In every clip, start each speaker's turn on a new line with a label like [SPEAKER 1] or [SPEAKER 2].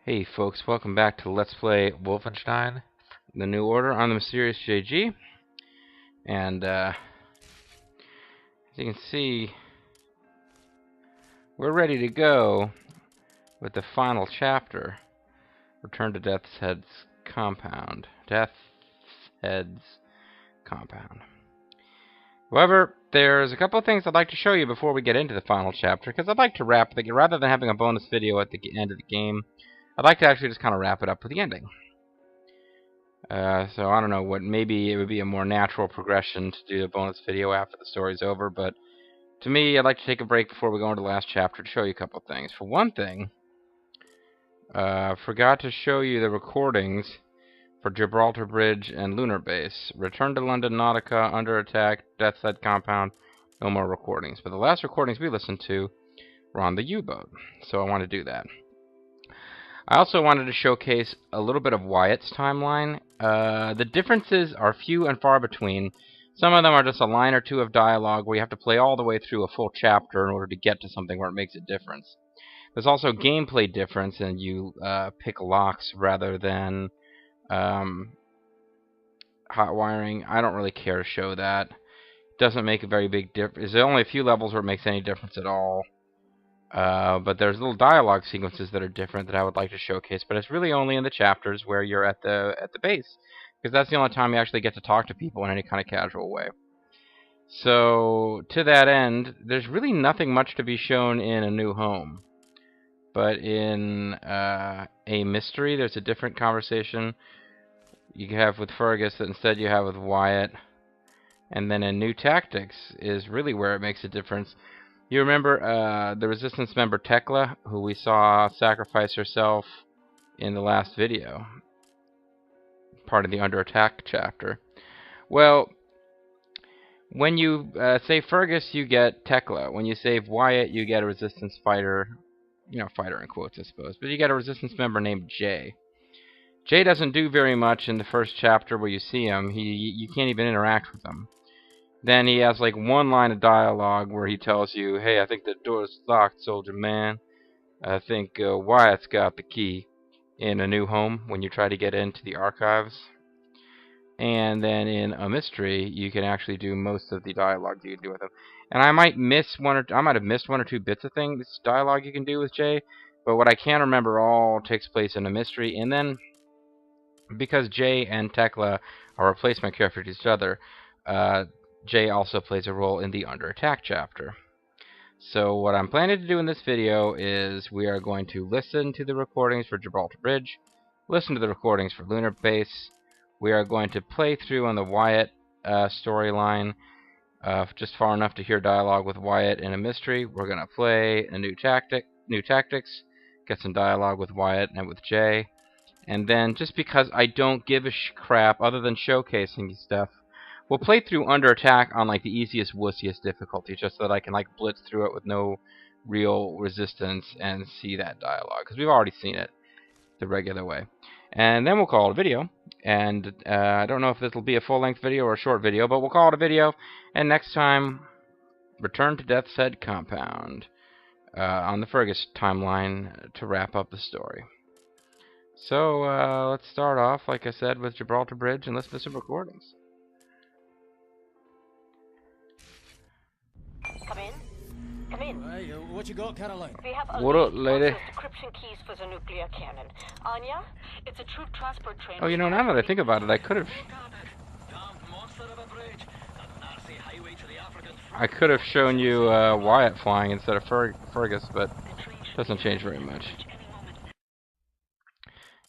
[SPEAKER 1] Hey folks, welcome back to Let's Play Wolfenstein, The New Order on the Mysterious JG. And as you can see, we're ready to go with the final chapter, Return to Death's Head's Compound. However, there's a couple of things I'd like to show you before we get into the final chapter, because I'd like to wrap it, rather than having a bonus video at the end of the game, I'd like to actually just kind of wrap it up with the ending. So I don't know, maybe it would be a more natural progression to do a bonus video after the story's over, but to me, I'd like to take a break before we go into the last chapter to show you a couple of things. For one thing, forgot to show you the recordings for Gibraltar Bridge and Lunar Base. Return to London Nautica, Under Attack, Death's Head Compound, no more recordings. But the last recordings we listened to were on the U-boat, so I want to do that. I also wanted to showcase a little bit of Wyatt's timeline. The differences are few and far between. Some of them are just a line or two of dialogue where you have to play all the way through a full chapter in order to get to something where it makes a difference. There's also gameplay difference, and you pick locks rather than hot wiring. I don't really care to show that. It doesn't make a very big difference. There's only a few levels where it makes any difference at all. But there's little dialogue sequences that are different that I would like to showcase, but it's really only in the chapters where you're at the base, because that's the only time you actually get to talk to people in any kind of casual way. So, to that end, there's really nothing much to be shown in A New Home. But in A Mystery, there's a different conversation you have with Fergus that instead you have with Wyatt. And then in New Tactics is really where it makes a difference. You remember the Resistance member Tekla, who we saw sacrifice herself in the last video, part of the Under Attack chapter. Well, when you save Fergus, you get Tekla. When you save Wyatt, you get a Resistance fighter, fighter in quotes, I suppose, but you get a Resistance member named Jay. Jay doesn't do very much in the first chapter where you see him. You can't even interact with him. Then he has like one line of dialogue where he tells you, "Hey, I think the door's locked, soldier man. I think Wyatt's got the key," in A New Home when you try to get into the archives. And then in A Mystery, you can actually do most of the dialogue you can do with him. And I might have missed one or two bits of things, dialogue you can do with Jay, but what I can remember all takes place in A Mystery. And then, because Jay and Tekla are replacement characters for each other, Jay also plays a role in the Under Attack chapter. So what I'm planning to do in this video is we are going to listen to the recordings for Gibraltar Bridge, listen to the recordings for Lunar Base. We are going to play through on the Wyatt storyline, just far enough to hear dialogue with Wyatt in A Mystery. We're going to play a New Tactics, get some dialogue with Wyatt and with Jay. And then, just because I don't give a crap other than showcasing stuff, we'll play through Under Attack on like the easiest, wussiest difficulty, just so that I can like blitz through it with no real resistance and see that dialogue, because we've already seen it the regular way. And then we'll call it a video. And I don't know if this will be a full-length video or a short video, but we'll call it a video. And next time, Return to Death's Head Compound on the Fergus timeline to wrap up the story. So let's start off, like I said, with Gibraltar Bridge and listen to some recordings.
[SPEAKER 2] Come in. Come in.
[SPEAKER 3] Hey, what you got, Caroline?
[SPEAKER 2] We have a
[SPEAKER 1] What up, lady?
[SPEAKER 2] decryption keys for the nuclear cannon. Anya, it's a troop transport train.
[SPEAKER 1] Oh, now that I think about it, I could have shown you Wyatt flying instead of Fergus, but it doesn't change very much.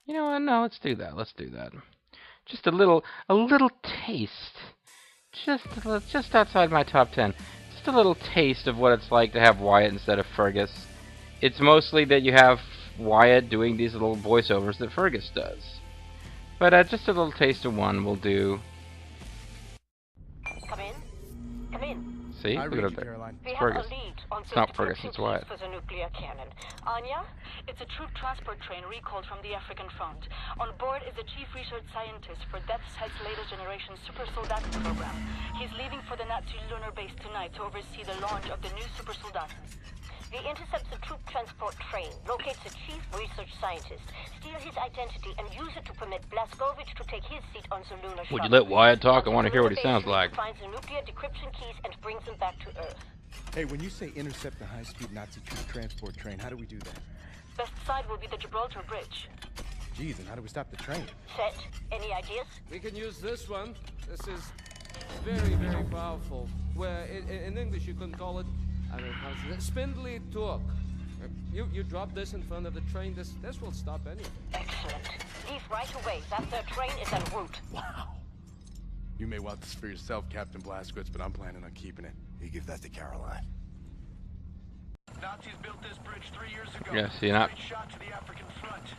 [SPEAKER 1] You know what? No, let's do that. Let's do that. Just a little taste. Just outside my top 10. Just a little taste of what it's like to have Wyatt instead of Fergus. It's mostly that you have Wyatt doing these little voiceovers that Fergus does. But just a little taste of one will do.
[SPEAKER 2] Come in. Come in.
[SPEAKER 1] See? Look at it there. It's Fergus. It's not Fergus, it's Wyatt.
[SPEAKER 2] For the nuclear cannon. Anya, it's a troop transport train recalled from the African front. On board is the chief research scientist for Death's Head's latest generation super soldat program. He's leaving for the Nazi lunar base tonight to oversee the launch of the new super soldat.
[SPEAKER 3] He intercepts a troop transport train, locates a chief research scientist, steal his identity, and use it to permit Blazkowicz to take his seat on the lunar shuttle.
[SPEAKER 1] Would you let Wyatt talk? I want to hear what he sounds like.
[SPEAKER 3] Finds the nuclear decryption keys and brings them back to Earth.
[SPEAKER 4] Hey, when you say intercept the high-speed Nazi troop transport train, how do we do that?
[SPEAKER 2] Best side will be the Gibraltar Bridge.
[SPEAKER 4] Geez, and how do we stop the train?
[SPEAKER 3] Set. Any ideas?
[SPEAKER 5] We can use this one. This is very, very powerful. Where in English you can call it, I don't know, how's it? Spindly torque. You drop this in front of the train, this will stop anything.
[SPEAKER 3] Excellent. Leave right away. That third train is en route.
[SPEAKER 4] Wow. You may want this for yourself, Captain Blazkowicz, but I'm planning on keeping it. You give that to Caroline.
[SPEAKER 6] Nazis built this bridge 3 years ago.
[SPEAKER 1] Yeah, see, not.
[SPEAKER 6] Shot to the African front.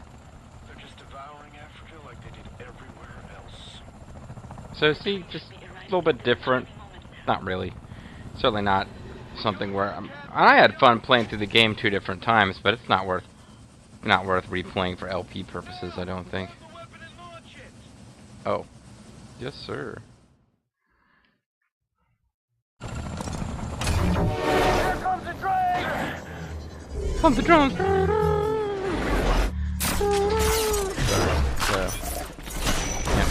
[SPEAKER 6] They're just devouring Africa like they did everywhere else.
[SPEAKER 1] So see, just a little bit different. Not really. Certainly not something where I had fun playing through the game 2 different times, but it's not worth replaying for LP purposes, I don't think. Oh, yes, sir.
[SPEAKER 6] Here comes the train!
[SPEAKER 1] Pump the drums! Can't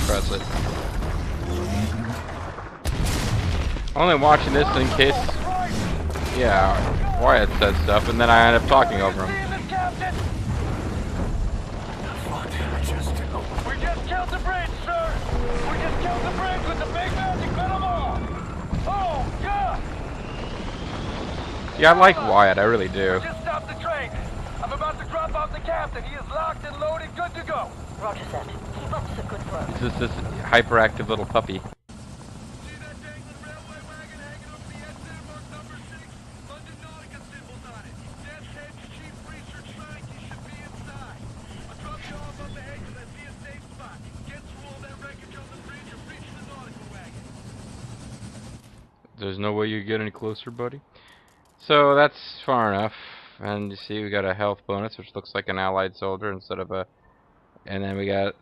[SPEAKER 1] press it. Only watching this in case, yeah, Wyatt said stuff, and then I end up talking over him.
[SPEAKER 6] We just killed the bridge, sir! We just killed the bridge with the big magic cut them off! Oh, yeah!
[SPEAKER 1] Yeah, I like Wyatt, I really do.
[SPEAKER 6] Just stopped the train. I'm about to drop off the captain. He is locked and loaded, good to go.
[SPEAKER 3] Roger that. Keep up the good work.
[SPEAKER 1] It's just this hyperactive little puppy.
[SPEAKER 6] See that dangling railway wagon hanging over the exit at mark number 6? London Nautica symbols on it. Death's Head's chief research scientist should be inside. I'll drop you off up ahead because I see a safe spot. Get through all that wreckage on the bridge and reach the Nautica wagon.
[SPEAKER 1] There's no way you get any closer, buddy. So that's far enough. And you see we got a health bonus, which looks like an allied soldier instead of a... And then we got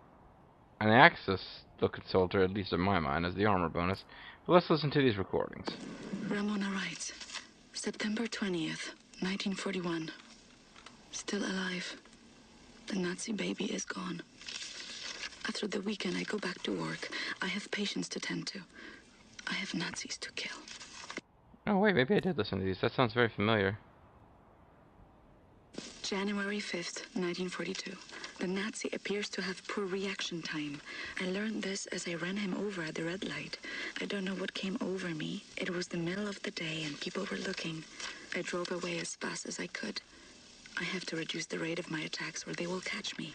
[SPEAKER 1] an Axis looking soldier, at least in my mind, as the armor bonus. But let's listen to these recordings.
[SPEAKER 7] Ramona writes, September 20th, 1941. Still alive. The Nazi baby is gone. After the weekend, I go back to work. I have patients to tend to. I have Nazis to kill.
[SPEAKER 1] Oh wait, maybe I did listen to these. That sounds very familiar.
[SPEAKER 7] January 5th, 1942. The Nazi appears to have poor reaction time. I learned this as I ran him over at the red light. I don't know what came over me. It was the middle of the day and people were looking. I drove away as fast as I could. I have to reduce the rate of my attacks or they will catch me.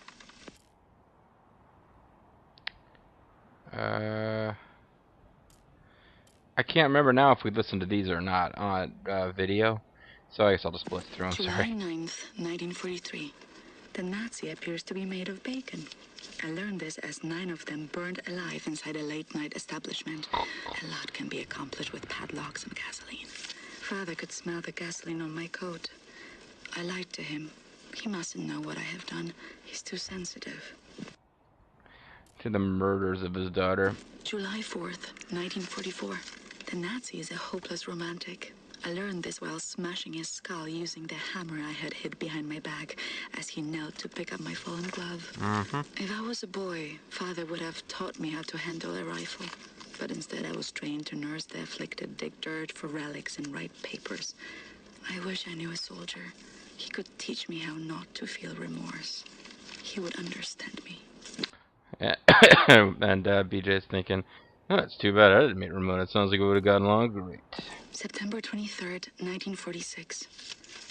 [SPEAKER 1] I can't remember now if we listened to these or not on video. So I guess I'll just blitz through them,
[SPEAKER 7] July
[SPEAKER 1] sorry.
[SPEAKER 7] 9th, 1943. The Nazi appears to be made of bacon. I learned this as 9 of them burned alive inside a late-night establishment. A lot can be accomplished with padlocks and gasoline. Father could smell the gasoline on my coat. I lied to him. He mustn't know what I have done. He's too sensitive.
[SPEAKER 1] To the murders of his daughter.
[SPEAKER 7] July 4th, 1944. The Nazi is a hopeless romantic. I learned this while smashing his skull using the hammer I had hid behind my back as he knelt to pick up my fallen glove. If I was a boy, Father would have taught me how to handle a rifle. But instead I was trained to nurse the afflicted, dig dirt for relics and write papers. I wish I knew a soldier. He could teach me how not to feel remorse. He would understand me.
[SPEAKER 1] And BJ's thinking, oh, that's too bad I didn't meet Ramona. It sounds like we would have gotten along great.
[SPEAKER 7] September 23rd, 1946.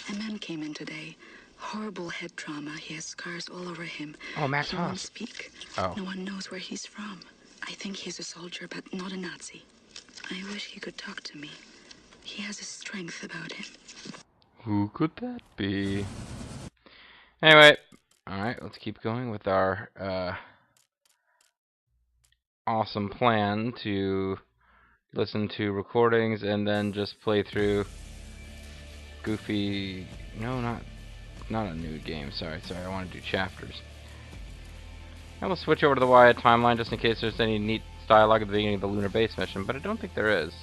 [SPEAKER 7] A man came in today. Horrible head trauma. He has scars all over him.
[SPEAKER 1] Oh, Max
[SPEAKER 7] He won't
[SPEAKER 1] Haas.
[SPEAKER 7] speak.
[SPEAKER 1] Oh.
[SPEAKER 7] No one knows where he's from. I think he's a soldier, but not a Nazi. I wish he could talk to me. He has a strength about him.
[SPEAKER 1] Who could that be? Anyway, alright, let's keep going with our awesome plan to listen to recordings and then just play through goofy... No, not a new game. Sorry, I want to do chapters. And we'll switch over to the Wyatt timeline just in case there's any neat dialogue at the beginning of the lunar base mission, but I don't think there is.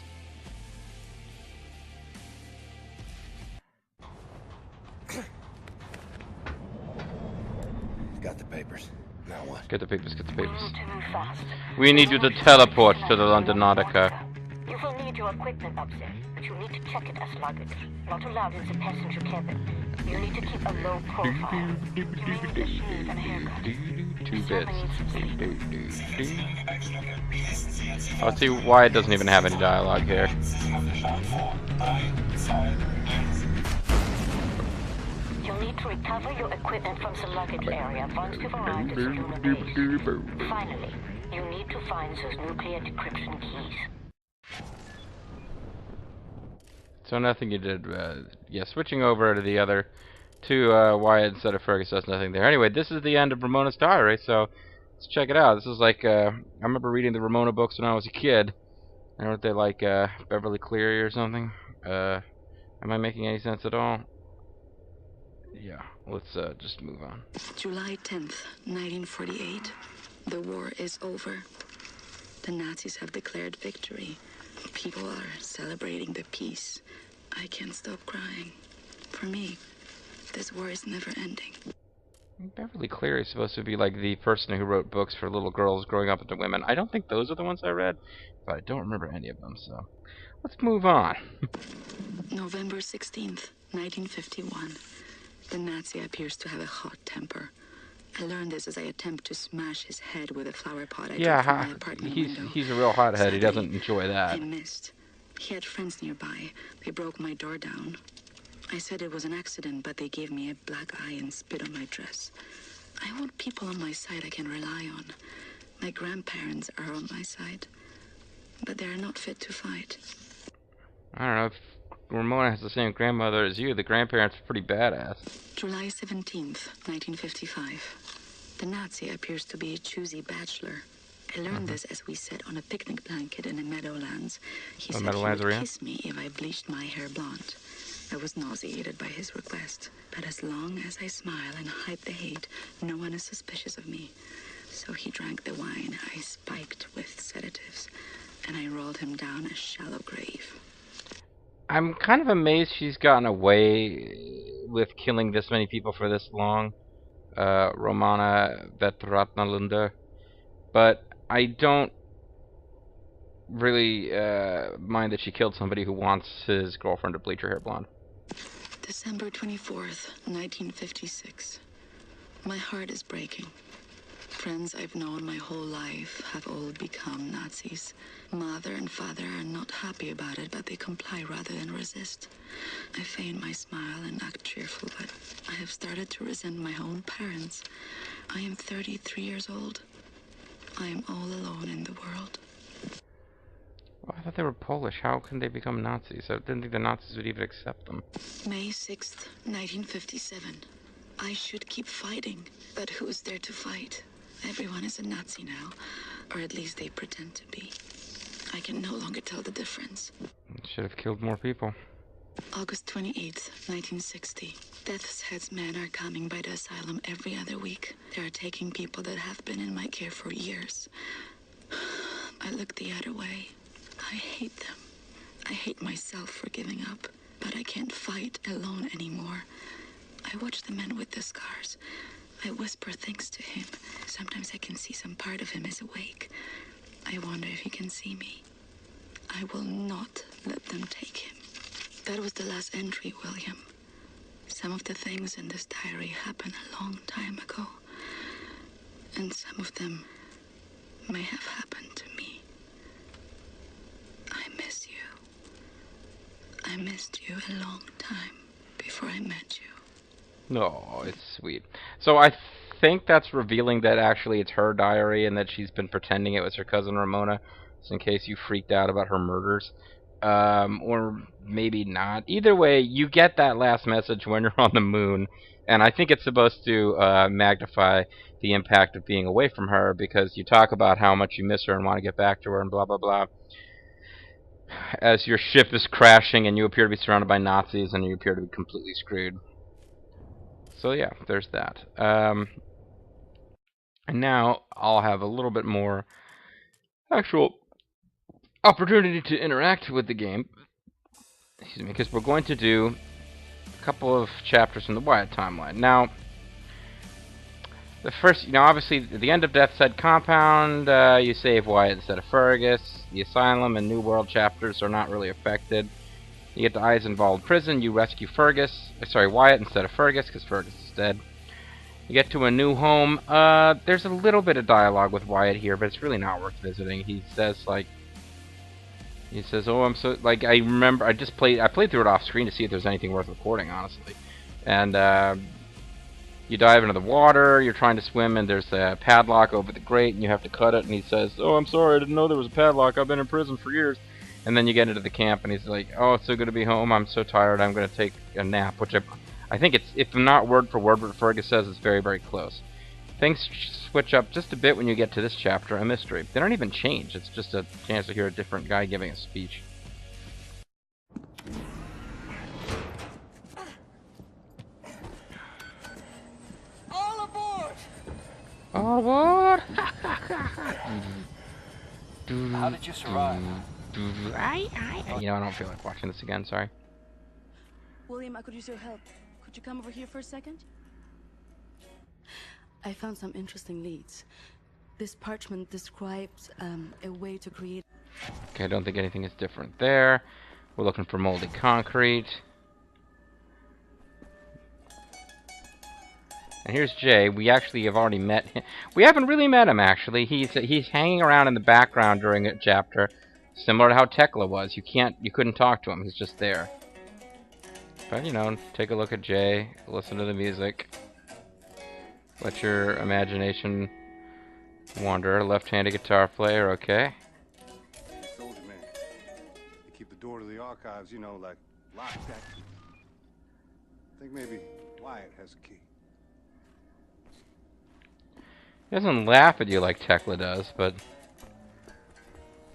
[SPEAKER 8] Got the papers. Now what?
[SPEAKER 1] Get the papers, get the
[SPEAKER 3] We
[SPEAKER 1] papers.
[SPEAKER 3] need to move fast.
[SPEAKER 1] We need you to teleport to the London Nautica.
[SPEAKER 3] You will need your equipment up there, but you need to check it as luggage. Not allowed in the passenger cabin. You need to keep a low profile. You may need a shave and a haircut.
[SPEAKER 1] 2
[SPEAKER 3] Certainly
[SPEAKER 1] bits.
[SPEAKER 3] needs some sleep.
[SPEAKER 1] I'll see why it doesn't even have any dialogue here.
[SPEAKER 3] You'll need to recover your equipment from the luggage area once you've arrived at the lunar base. Finally, you need to find those nuclear decryption keys.
[SPEAKER 1] So nothing you did. Yeah, switching over to the other to Wyatt instead of Fergus does nothing there. Anyway, this is the end of Ramona's diary, so let's check it out. This is like, I remember reading the Ramona books when I was a kid. Aren't they like Beverly Cleary or something? Am I making any sense at all? Yeah, let's just move on.
[SPEAKER 7] July 10th, 1948. The war is over. The Nazis have declared victory. People are celebrating the peace. I can't stop crying. For me, this war is never ending.
[SPEAKER 1] Beverly Cleary is supposed to be like the person who wrote books for little girls growing up into women. I don't think those are the ones I read, but I don't remember any of them, so let's move on.
[SPEAKER 7] November 16th, 1951. The Nazi appears to have a hot temper. I learned this as I attempt to smash his head with a flower pot I dropped from my apartment window.
[SPEAKER 1] He's a real hothead. He
[SPEAKER 7] Sadly,
[SPEAKER 1] doesn't enjoy that.
[SPEAKER 7] I missed. He had friends nearby. They broke my door down. I said it was an accident, but they gave me a black eye and spit on my dress. I want people on my side I can rely on. My grandparents are on my side, but they are not fit to fight.
[SPEAKER 1] I don't know if Ramona has the same grandmother as you. The grandparents are pretty badass.
[SPEAKER 7] July 17th, 1955. The Nazi appears to be a choosy bachelor. I learned this as we sat on a picnic blanket in the Meadowlands. He said he would kiss me if I bleached my hair blonde. I was nauseated by his request, but as long as I smile and hide the hate, no one is suspicious of me. So he drank the wine I spiked with sedatives, and I rolled him down a shallow grave.
[SPEAKER 1] I'm kind of amazed she's gotten away with killing this many people for this long, Romana Vetratnalunda. But I don't really mind that she killed somebody who wants his girlfriend to bleach her hair blonde.
[SPEAKER 7] December 24th, 1956. My heart is breaking. Friends I've known my whole life have all become Nazis. Mother and father are not happy about it, but they comply rather than resist. I feign my smile and act cheerful, but I have started to resent my own parents. I am 33 years old. I am all alone in the world.
[SPEAKER 1] Well, I thought they were Polish. How can they become Nazis? I didn't think the Nazis would even accept them.
[SPEAKER 7] May 6th, 1957. I should keep fighting, but who's there to fight? Everyone is a Nazi now, or at least they pretend to be. I can no longer tell the difference.
[SPEAKER 1] Should have killed more people.
[SPEAKER 7] August 28th, 1960. Death's Head's men are coming by the asylum every other week. They are taking people that have been in my care for years. I look the other way. I hate them. I hate myself for giving up, but I can't fight alone anymore. I watch the man with the scars. I whisper things to him. Sometimes I can see some part of him is awake. I wonder if he can see me. I will not let them take him. That was the last entry, William. Some of the things in this diary happened a long time ago. And some of them may have happened to me. I miss you. I missed you a long time before I met you.
[SPEAKER 1] No, it's sweet. So I think that's revealing that actually it's her diary and that she's been pretending it was her cousin Ramona, just in case you freaked out about her murders. Or maybe not. Either way, you get that last message when you're on the moon, and I think it's supposed to magnify the impact of being away from her, because you talk about how much you miss her and want to get back to her and blah blah blah, as your ship is crashing and you appear to be surrounded by Nazis and you appear to be completely screwed. So yeah, there's that. And now I'll have a little bit more actual opportunity to interact with the game. Excuse me, because we're going to do a couple of chapters from the Wyatt timeline. Now, The first, obviously, at the end of Death's Head Compound, you save Wyatt instead of Fergus. The Asylum and New World chapters are not really affected. You get to Eisenwald Prison, you rescue Wyatt instead of Fergus, because Fergus is dead. You get to a new home. There's a little bit of dialogue with Wyatt here, but it's really not worth visiting. He says, oh, I'm so, I remember, I played through it off screen to see if there's anything worth recording, honestly. And, you dive into the water, you're trying to swim, and there's a padlock over the grate, and you have to cut it, and he says, oh, I'm sorry, I didn't know there was a padlock, I've been in prison for years. And then you get into the camp, and he's like, oh, it's so good to be home, I'm so tired, I'm going to take a nap, which I think it's, if not word for word what Fergus says, it's very, very close. Things switch up just a bit when you get to this chapter, a mystery. They don't even change, it's just a chance to hear a different guy giving a speech. All aboard!
[SPEAKER 8] How did you survive?
[SPEAKER 1] I don't feel like watching this again, sorry.
[SPEAKER 9] William, I could use your help. Could you come over here for a second? I found some interesting leads. This parchment describes a way to create...
[SPEAKER 1] Okay, I don't think anything is different there. We're looking for moldy concrete. And here's Jay. We actually have already met him. We haven't really met him, actually. He's hanging around in the background during a chapter, similar to how Tekla was. You couldn't talk to him. He's just there. But, take a look at Jay. Listen to the music. Let your imagination wander. Left-handed guitar player, okay.
[SPEAKER 10] Soldier man. They keep the door to the archives, like locked that key. I think maybe Wyatt has a key.
[SPEAKER 1] He doesn't laugh at you like Tekla does, but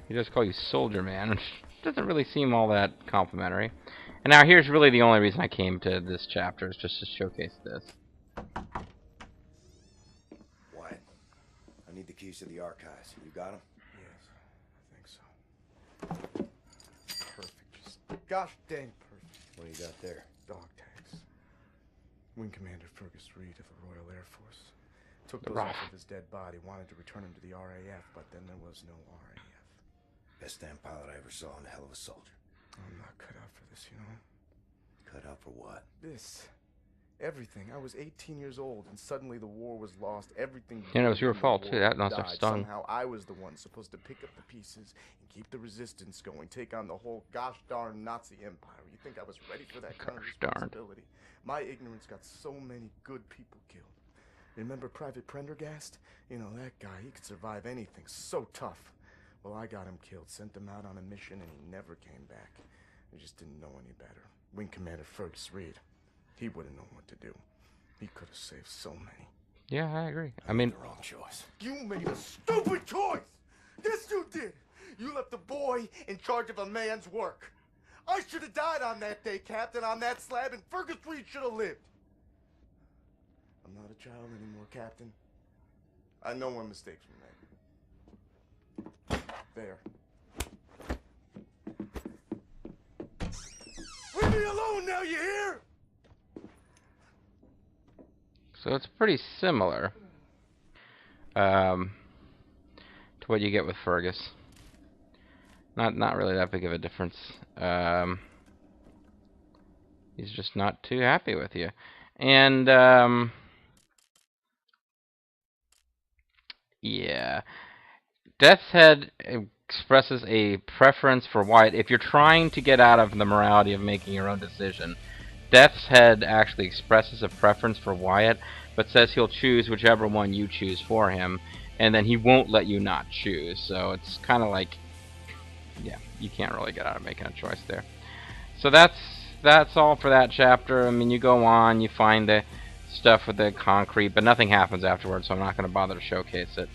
[SPEAKER 1] he does call you Soldier Man, which doesn't really seem all that complimentary. And now here's really the only reason I came to this chapter, is just to showcase this.
[SPEAKER 8] Wyatt, I need the keys to the archives. You got them?
[SPEAKER 4] Yes, I think so. Perfect. Just gosh dang perfect.
[SPEAKER 8] What do you got there?
[SPEAKER 4] Dog tags. Wing Commander Fergus Reed of the Royal Air Force. Took
[SPEAKER 1] The
[SPEAKER 4] those
[SPEAKER 1] RAF.
[SPEAKER 4] off of his dead body, wanted to return him to the RAF, but then there was no RAF.
[SPEAKER 8] Best damn pilot I ever saw, and a hell of a soldier.
[SPEAKER 4] I'm not cut out for this,
[SPEAKER 8] Cut out for what?
[SPEAKER 4] This. Everything. I was 18 years old, and suddenly the war was lost. Everything.
[SPEAKER 1] Yeah, it was your
[SPEAKER 4] in the
[SPEAKER 1] fault,
[SPEAKER 4] war
[SPEAKER 1] too. That must have
[SPEAKER 4] died.
[SPEAKER 1] stung.
[SPEAKER 4] Somehow I was the one supposed to pick up the pieces and keep the resistance going, take on the whole gosh darn Nazi empire. You think I was ready for that kind of
[SPEAKER 1] Gosh darn.
[SPEAKER 4] responsibility? My ignorance got so many good people killed. Remember Private Prendergast? That guy, he could survive anything. So tough. Well, I got him killed, sent him out on a mission, and he never came back. I just didn't know any better. Wing Commander Fergus Reed, he would have known what to do. He could have saved so many.
[SPEAKER 1] Yeah, I agree. I mean,
[SPEAKER 8] The wrong choice.
[SPEAKER 4] You made a stupid choice! Yes, you did! You left a boy in charge of a man's work. I should have died on that day, Captain, on that slab, and Fergus Reed should have lived. I'm not a child anymore, Captain. I know when mistakes were made. There. Leave me alone now, you hear?
[SPEAKER 1] so it's pretty similar to what you get with Fergus. Not really that big of a difference. He's just not too happy with you. And, yeah. Death's Head expresses a preference for Wyatt. If you're trying to get out of the morality of making your own decision, Death's Head actually expresses a preference for Wyatt, but says he'll choose whichever one you choose for him, and then he won't let you not choose. So it's kind of like, yeah, you can't really get out of making a choice there. So that's all for that chapter. I mean, you go on, you find the stuff with the concrete, but nothing happens afterwards, so I'm not going to bother to showcase it.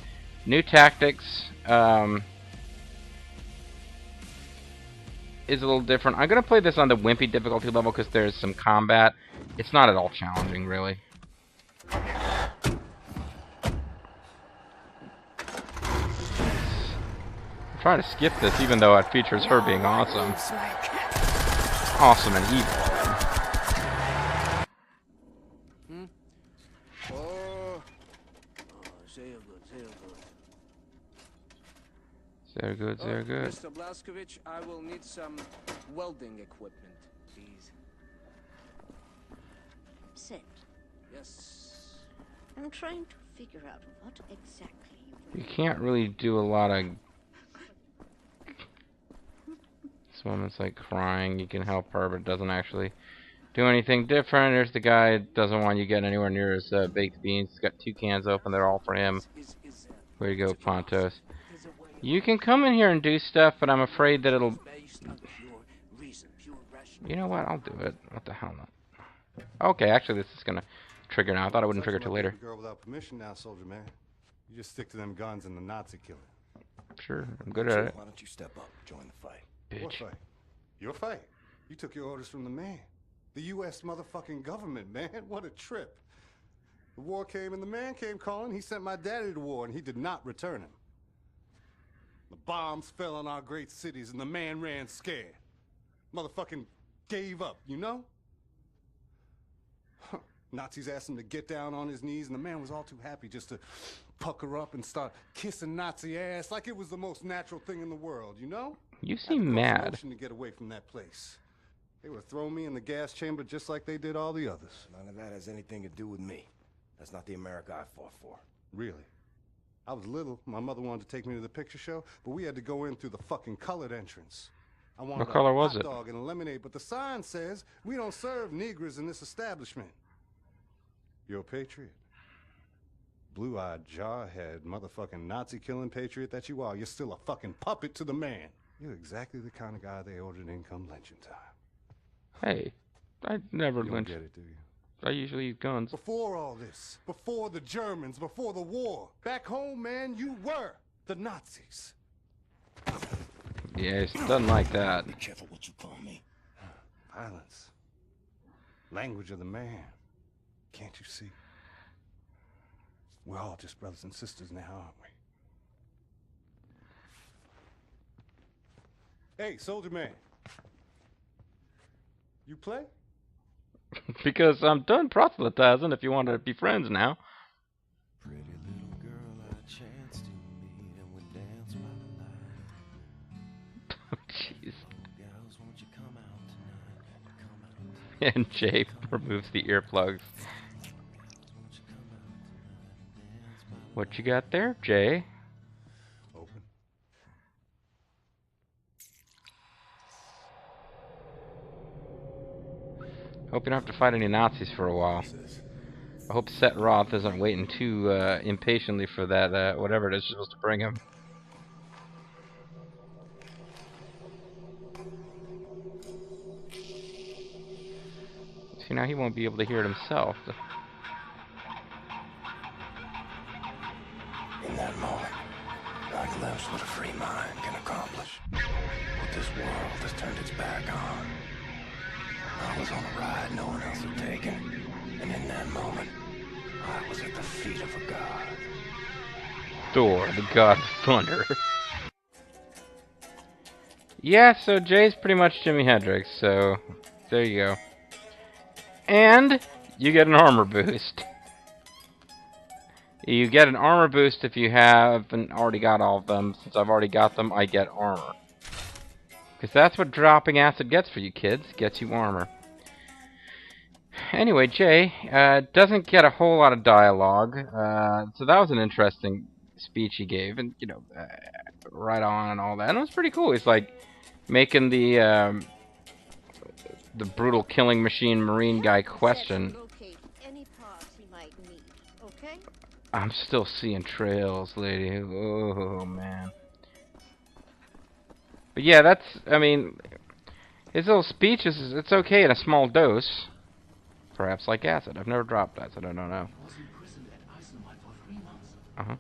[SPEAKER 1] New tactics is a little different. I'm going to play this on the wimpy difficulty level because there's some combat. It's not at all challenging, really. I'm trying to skip this, even though it features her being awesome. Awesome and evil.
[SPEAKER 5] Sehr good, sehr good.
[SPEAKER 1] Sehr good, sehr good.
[SPEAKER 5] Mr. Blazkowicz, I will need some welding equipment, please.
[SPEAKER 3] Sid,
[SPEAKER 5] Yes.
[SPEAKER 3] I'm trying to figure out what exactly
[SPEAKER 1] You can't really do a lot of... This woman's like crying. You can help her, but it doesn't actually do anything different. There's the guy that doesn't want you getting anywhere near his baked beans. He's got 2 cans open. They're all for him. Way to go, Pontos. You can come in here and do stuff, but I'm afraid that it'll... You know what? I'll do it. What the hell not? Okay, actually this is gonna trigger now. I thought it wouldn't trigger till later.
[SPEAKER 10] Girl without permission now, soldier man. You just stick to them guns and the Nazi killing.
[SPEAKER 1] Sure, I'm good at it.
[SPEAKER 8] Why don't you step up, join the fight?
[SPEAKER 1] Bitch.
[SPEAKER 10] What fight? Your fight? You took your orders from the man. The U.S. motherfucking government, man. What a trip. The war came and the man came calling. He sent my daddy to war and he did not return him. The bombs fell on our great cities and the man ran scared. Motherfucking gave up, you know? Nazis asked him to get down on his knees and the man was all too happy just to pucker up and start kissing Nazi ass like it was the most natural thing in the world, you know?
[SPEAKER 1] You seem mad.
[SPEAKER 10] To get away from that place. They would throw me in the gas chamber just like they did all the others.
[SPEAKER 8] None of that has anything to do with me. That's not the America I fought for.
[SPEAKER 10] Really? I was little. My mother wanted to take me to the picture show, but we had to go in through the fucking colored entrance. I wanted
[SPEAKER 1] What color was
[SPEAKER 10] a
[SPEAKER 1] it?
[SPEAKER 10] hot dog and a lemonade, but the sign says we don't serve Negroes in this establishment. You're a patriot. Blue-eyed, jarhead, motherfucking Nazi-killing patriot that you are. You're still a fucking puppet to the man. You're exactly the kind of guy they ordered in come lynching time.
[SPEAKER 1] Hey, I never
[SPEAKER 10] You
[SPEAKER 1] lynch.
[SPEAKER 10] don't get it, do you?
[SPEAKER 1] I usually use guns.
[SPEAKER 10] Before all this, before the Germans, before the war, back home, man, you were the Nazis.
[SPEAKER 1] Yeah, he doesn't like that.
[SPEAKER 8] Be careful what you call me.
[SPEAKER 10] Violence. Language of the man. Can't you see? We're all just brothers and sisters now, aren't we? Hey, soldier man. You play?
[SPEAKER 1] Because I'm done proselytizing if you want to be friends now.
[SPEAKER 11] Pretty little girl I chanced to meet and would dance by the light.
[SPEAKER 1] Jeez.
[SPEAKER 11] Gals, won't you come out tonight? Come out.
[SPEAKER 1] And Jay removes the earplugs. What you got there, Jay?
[SPEAKER 10] Open.
[SPEAKER 1] Hope you don't have to fight any Nazis for a while. I hope Set Roth isn't waiting too impatiently for that, whatever it is you're supposed to bring him. See, now he won't be able to hear it himself.
[SPEAKER 8] In that moment, I glimpsed what a free mind can accomplish. What this world has turned its back on. I was on a ride no one else had taken, and in that moment, I was at the feet of a god.
[SPEAKER 1] Thor, the god of thunder. Yeah, so Jay's pretty much Jimi Hendrix, so there you go. And you get an armor boost. You get an armor boost if you haven't already got all of them. Since I've already got them, I get armor. Because that's what dropping acid gets for you kids. Gets you armor. Anyway, Jay doesn't get a whole lot of dialogue. So that was an interesting speech he gave. And, you know, right on and all that. And it was pretty cool. He's like making the brutal killing machine marine guy question. I'm still seeing trails, lady. Oh, man. But yeah, that's, I mean, his little speech is, it's okay in a small dose. Perhaps like acid. I've never dropped acid, I don't know. Uh-huh.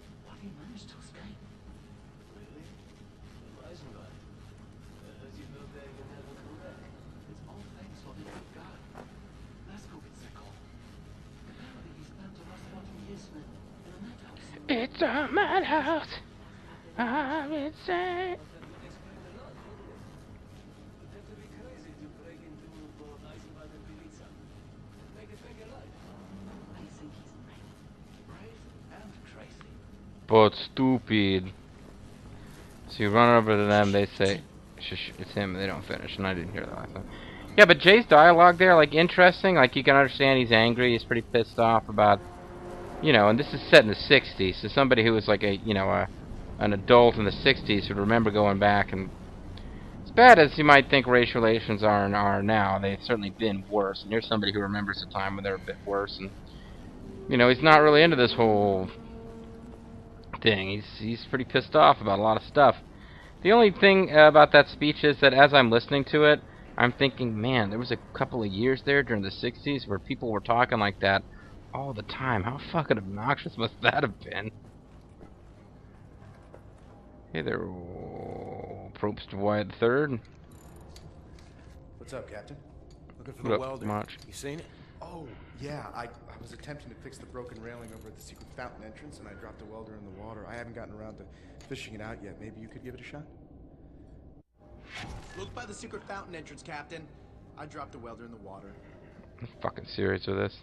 [SPEAKER 1] It's a madhouse. I'm insane. but stupid. So you run over to them, they say, it's him, and they don't finish, and I didn't hear that last time. Yeah, but Jay's dialogue there, like, interesting, like, you can understand he's angry, he's pretty pissed off about, you know, and this is set in the 60s, so somebody who was like an adult in the 60s would remember going back, and as bad as you might think race relations are now, they've certainly been worse, and here's somebody who remembers a time when they were a bit worse, and, you know, he's not really into this whole thing. He's pretty pissed off about a lot of stuff. The only thing about that speech is that as I'm listening to it, I'm thinking, man, there was a couple of years there during the 60s where people were talking like that all the time. How fucking obnoxious must that have been? Hey there, Probst Wyatt III.
[SPEAKER 4] What's up, Captain?
[SPEAKER 12] Looking for
[SPEAKER 1] What
[SPEAKER 12] the
[SPEAKER 1] up,
[SPEAKER 12] welder.
[SPEAKER 1] March?
[SPEAKER 12] You seen it?
[SPEAKER 4] Oh, yeah, I was attempting to fix the broken railing over at the secret fountain entrance, and I dropped a welder in the water. I haven't gotten around to fishing it out yet. Maybe you could give it a shot?
[SPEAKER 13] Look by the secret fountain entrance, Captain. I dropped a welder in the water.
[SPEAKER 1] I'm fucking serious with this.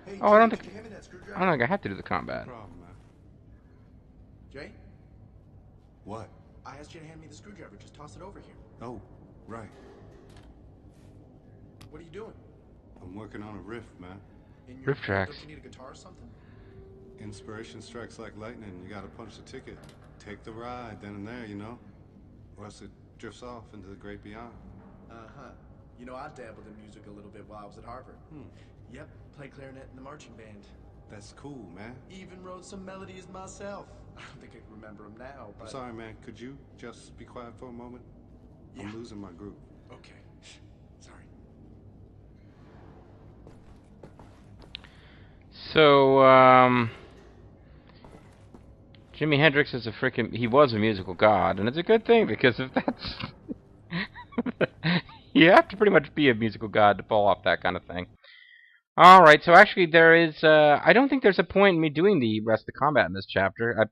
[SPEAKER 13] Hey,
[SPEAKER 1] Oh, I don't
[SPEAKER 13] Jay,
[SPEAKER 1] think
[SPEAKER 13] did you hand me that screwdriver?
[SPEAKER 1] I don't think I have to do the combat.
[SPEAKER 10] No problem, man.
[SPEAKER 13] Jay,
[SPEAKER 10] What?
[SPEAKER 13] I asked you to hand me the screwdriver. Just toss it over here.
[SPEAKER 10] Oh, right.
[SPEAKER 13] What are you doing?
[SPEAKER 10] I'm working on a riff, man.
[SPEAKER 13] In your
[SPEAKER 1] Riff tracks.
[SPEAKER 13] Don't you need a guitar or something?
[SPEAKER 10] Inspiration strikes like lightning. You gotta punch the ticket. Take the ride then and there, you know? Or else it drifts off into the great beyond.
[SPEAKER 13] Uh-huh. You know, I dabbled in music a little bit while I was at Harvard. Yep, played clarinet in the marching band.
[SPEAKER 10] That's cool, man.
[SPEAKER 13] Even wrote some melodies myself. I don't think I can remember them now, but...
[SPEAKER 10] I'm sorry, man. Could you just be quiet for a moment?
[SPEAKER 13] Yeah.
[SPEAKER 10] I'm losing my groove.
[SPEAKER 13] Okay. Sorry.
[SPEAKER 1] So, Jimi Hendrix is he was a musical god, and it's a good thing, because if that's... you have to pretty much be a musical god to pull off that kind of thing. Alright, so actually there is, I don't think there's a point in me doing the rest of the combat in this chapter.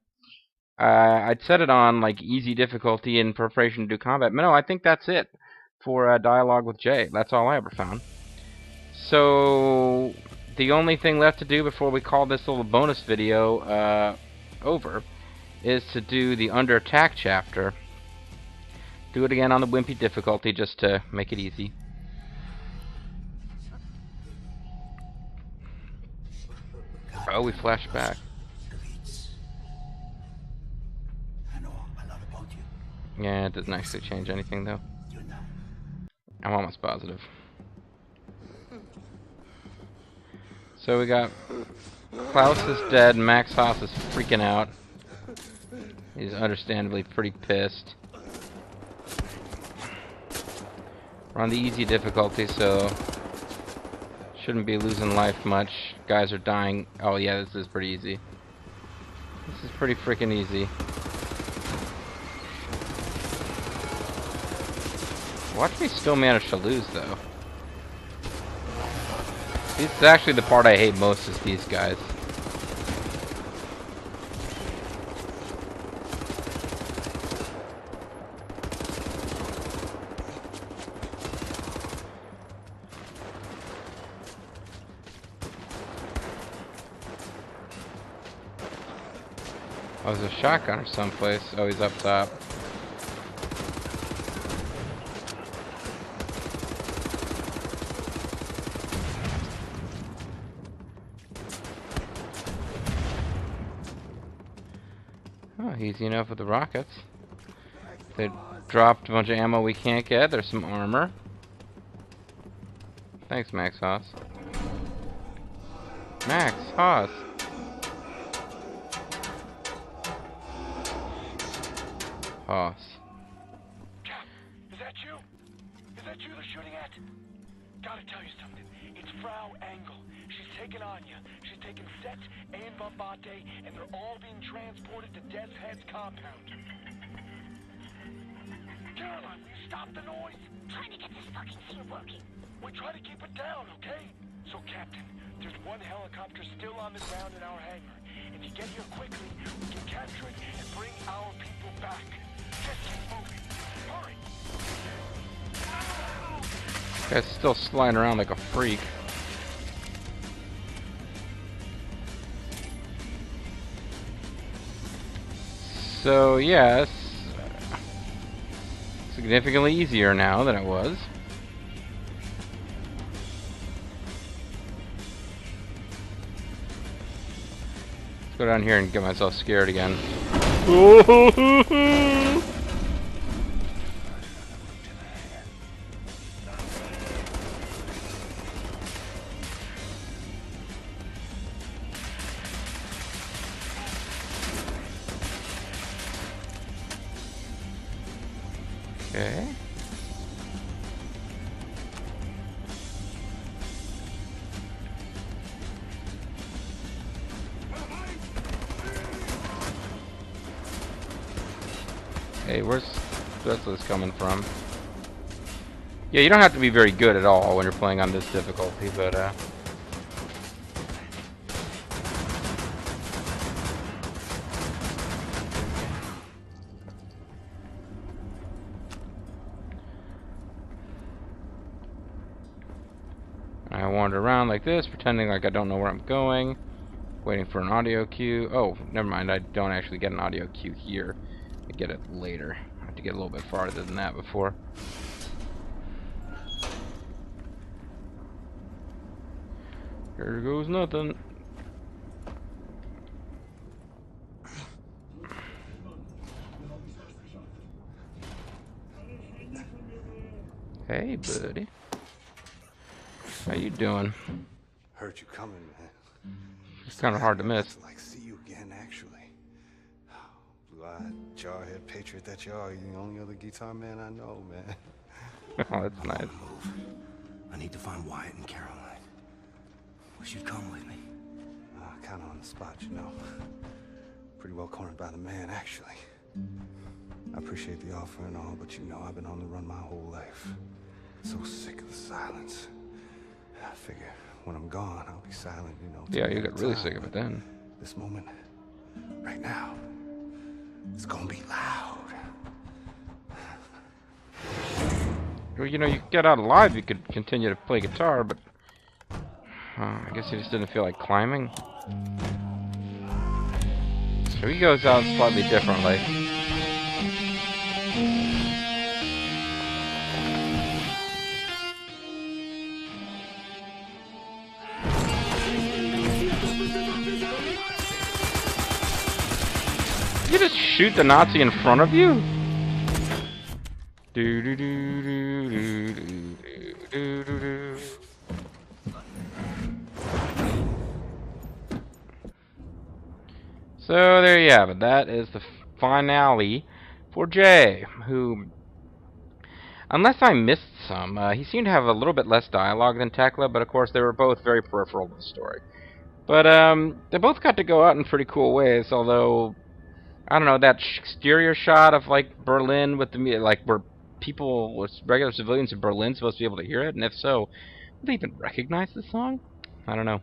[SPEAKER 1] I'd set it on, like, easy difficulty in preparation to do combat. But no, I think that's it for dialogue with Jay. That's all I ever found. So, the only thing left to do before we call this little bonus video over is to do the Under Attack chapter. Do it again on the wimpy difficulty just to make it easy. Oh, we flash back. Yeah, it doesn't actually change anything though. I'm almost positive. So we got Klaus is dead, Max Haas is freaking out. He's understandably pretty pissed. We're on the easy difficulty, so shouldn't be losing life much. Guys are dying. Oh yeah, this is pretty easy. This is pretty freaking easy. Watch me still manage to lose, though. This is actually the part I hate most, is these guys. Oh, there's a shotgunner someplace. Oh, he's up top. Oh, easy enough with the rockets. They dropped a bunch of ammo we can't get. There's some armor. Thanks, Max Haas. Max Haas. Haas.
[SPEAKER 6] Cap, is that you? Is that you they're shooting at? Gotta tell you something. It's Frau Engel. She's taken Anya. She's taken Set and Bombate, and they're all being transported to Death's Head's compound. Caroline, will you stop the noise?
[SPEAKER 3] Trying to get this fucking thing working.
[SPEAKER 6] We try to keep it down, okay? So, Captain, there's one helicopter still on the ground in our hangar. If you get here quickly, we can capture it and bring our people back. Just keep moving. Hurry!
[SPEAKER 1] Guy's still sliding around like a freak. So, yes, significantly easier now than it was. Let's go down here and get myself scared again. Okay. Hey, where's the rest of this coming from? Yeah, you don't have to be very good at all when you're playing on this difficulty, but I wander around like this, pretending like I don't know where I'm going, waiting for an audio cue. Oh, never mind, I don't actually get an audio cue here. I get it later. I have to get a little bit farther than that before. Here goes nothing. Hey, buddy. How you doing?
[SPEAKER 10] Heard you coming, man.
[SPEAKER 1] It's kind of hard to miss.
[SPEAKER 10] Like see you again, actually. Blue-eyed, jarhead patriot that you are. You're the only other guitar man I know, man.
[SPEAKER 1] Oh, that's nice.
[SPEAKER 8] I need to find Wyatt and Caroline. Wish you'd come with me.
[SPEAKER 10] Kind of on the spot, you know. Pretty well cornered by the man, actually. I appreciate the offer and all, but you know I've been on the run my whole life. So sick of the silence. I figure when I'm gone, I'll be silent, you know.
[SPEAKER 1] Yeah, you got really sick of it then.
[SPEAKER 10] This moment, right now, it's gonna be loud.
[SPEAKER 1] Well, you know, you get out alive, you could continue to play guitar, but I guess he just didn't feel like climbing. So he goes out slightly differently. You just shoot the Nazi in front of you? Do do do do do do do do do. So there you have it. That is the finale for Jay, who, unless I missed some, he seemed to have a little bit less dialogue than Tekla, but of course they were both very peripheral to the story. But they both got to go out in pretty cool ways, although, I don't know, that exterior shot of, like, Berlin with the, like, where people, with regular civilians in Berlin supposed to be able to hear it, and if so, would they even recognize the song? I don't know.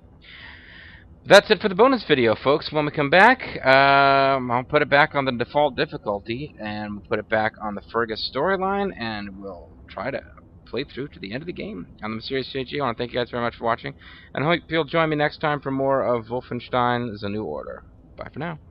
[SPEAKER 1] That's it for the bonus video, folks. When we come back, I'll put it back on the default difficulty, and we'll put it back on the Fergus storyline, and we'll try to play through to the end of the game. I'm the Mysterious JG. I want to thank you guys very much for watching, and I hope you'll join me next time for more of Wolfenstein: The New Order. Bye for now.